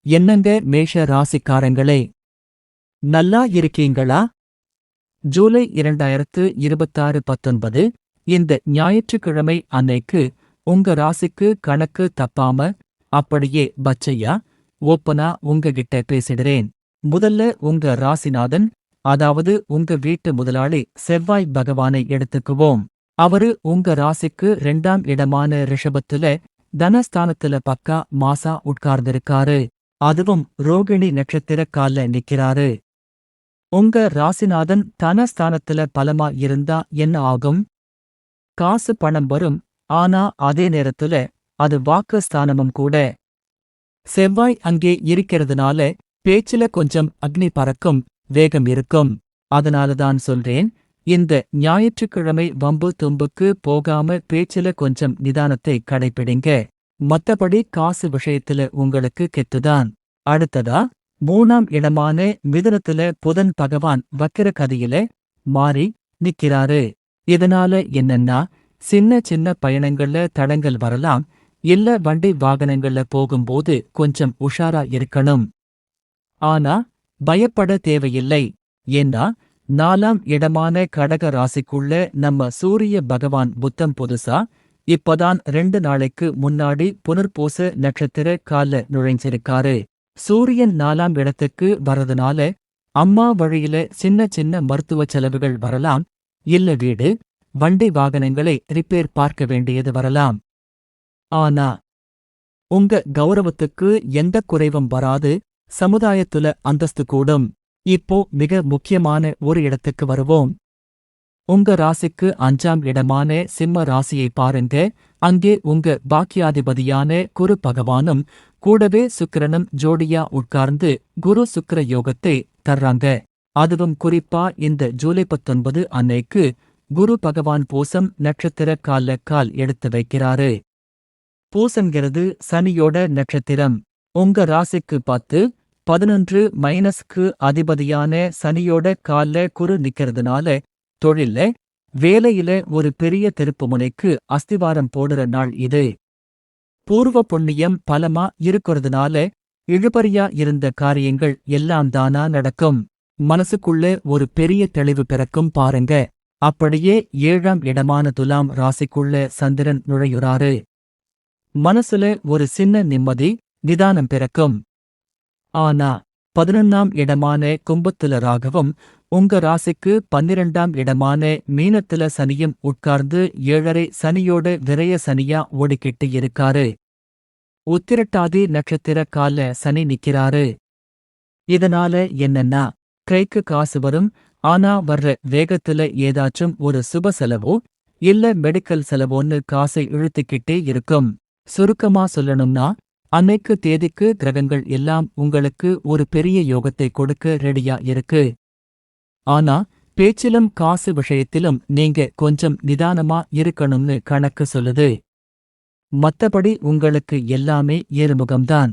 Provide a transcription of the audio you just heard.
என்னங்க மேஷ ராசிக்காரங்களே, நல்லா இருக்கீங்களா? ஜூலை 2026 19 இந்த ஞாயிற்றுக்கிழமை அன்னைக்கு உங்க ராசிக்கு கணக்கு தப்பாம அப்படியே பச்சையா ஓப்பனா உங்ககிட்ட பேசிடுறேன். முதல்ல உங்க ராசிநாதன், அதாவது உங்க வீட்டு முதலாளி செவ்வாய் பகவானை எடுத்துக்குவோம். அவரு உங்க ராசிக்கு 2ஆம் இடமான ரிஷபத்துல தனஸ்தானத்துல பக்கா மாசா உட்கார்ந்திருக்காரு. அதுவும் ரோகிணி நட்சத்திர கால்ல நிக்கிறாரு. உங்க ராசிநாதன் தனஸ்தானத்துல பலமா இருந்தா என்ன ஆகும்? காசு பணம் வரும், ஆனா அதே நேரத்துல அது வாக்கு ஸ்தானமும் கூட. செவ்வாய் அங்கே இருக்கிறதுனால பேச்சுல கொஞ்சம் அக்னி பறக்கும், வேகம் இருக்கும். அதனாலதான் சொல்றேன், இந்த ஞாயிற்றுக்கிழமை வம்பு தும்புக்கு போகாம பேச்சுல கொஞ்சம் நிதானத்தை கடைப்பிடிங்க. மத்தபடி காசு விஷயத்துல உங்களுக்கு கெத்துதான். அடுத்ததா 3ஆம் இடமான மிதுனத்துல புதன் பகவான் வக்கிர கதியில மாறி நிக்கிறாரு. இதனால என்னன்னா, சின்ன சின்ன பயணங்கள்ல தடங்கல் வரலாம், இல்ல வண்டி வாகனங்கள்ல போகும்போது கொஞ்சம் உஷாரா இருக்கணும். ஆனா பயப்பட தேவையில்லை. ஏன்னா 4ஆம் இடமான கடக ராசிக்குள்ள நம்ம சூரிய பகவான் புத்தம் புதுசா இப்பதான் 2 நாளைக்கு முன்னாடி புனர்பூச நட்சத்திர கால்ல நுழைஞ்சிருக்காரு. சூரியன் 4ஆம் இடத்துக்கு வரதுனால அம்மா வழியில சின்ன சின்ன மருத்துவ செலவுகள் வரலாம், இல்ல வீடு, வண்டி வாகனங்களை ரிப்பேர் பார்க்க வேண்டியது வரலாம். ஆனா உங்க கௌரவத்துக்கு எந்த குறைவும் வராது, சமுதாயத்துல அந்தஸ்து கூடும். இப்போ மிக முக்கியமான ஒரு இடத்துக்கு வருவோம். உங்க ராசிக்கு 5ஆம் இடமான சிம்ம ராசியை பாருங்க. அங்கே உங்க பாக்கியாதிபதியான குரு பகவானும் கூடவே சுக்கிரனும் ஜோடியா உட்கார்ந்து குரு சுக்கிர யோகத்தை தர்றாங்க. அதுவும் குறிப்பா இந்த ஜூலை 19 அன்னைக்கு குரு பகவான் பூசம் நட்சத்திர கால்ல கால் எடுத்து வைக்கிறாரு. பூசங்கிறது சனியோட நட்சத்திரம். உங்க ராசிக்கு 10, 11 மைனஸ்க்கு அதிபதியான சனியோட கால்ல குரு நிக்கிறதுனால தொழில்ல, வேலையில ஒரு பெரிய திருப்புமுனைக்கு அஸ்திவாரம் போடுற நாள் இது. பூர்வ புண்ணியம் பலமா இருக்கிறதுனால இழுபறியா இருந்த காரியங்கள் எல்லாம் தானா நடக்கும். மனசுக்குள்ள ஒரு பெரிய தெளிவு பிறக்கும் பாருங்க. அப்படியே 7ஆம் இடமான துலாம் ராசிக்குள்ள சந்திரன் நுழையுறாரு. மனசுல ஒரு சின்ன நிம்மதி, நிதானம் பிறக்கும். ஆனா 11ஆம் இடமான கும்பத்துல ராகவும் உங்க ராசிக்கு 12ஆம் இடமான மீனத்துல சனியும் உட்கார்ந்து 7.5 சனியோட விரய சனியா ஓடிக்கிட்டு இருக்காரு. உத்திரட்டாதி நட்சத்திர கால்ல சனி நிக்கிறாரு. இதனால என்னன்னா, கைக்கு காசு வரும், ஆனா வர்ற வேகத்துல ஏதாச்சும் ஒரு சுப செலவோ இல்ல மெடிக்கல் செலவோன்னு காசை இழுத்துக்கிட்டே இருக்கும். சுருக்கமா சொல்லணும்னா, அன்னைக்கு தேதிக்கு கிரகங்கள் எல்லாம் உங்களுக்கு ஒரு பெரிய யோகத்தை கொடுக்க ரெடியா இருக்கு. ஆனா பேச்சிலும் காசு விஷயத்திலும் நீங்க கொஞ்சம் நிதானமா இருக்கணும்னு கணக்கு சொல்லுது. மத்தபடி உங்களுக்கு எல்லாமே ஏறுமுகம்தான்.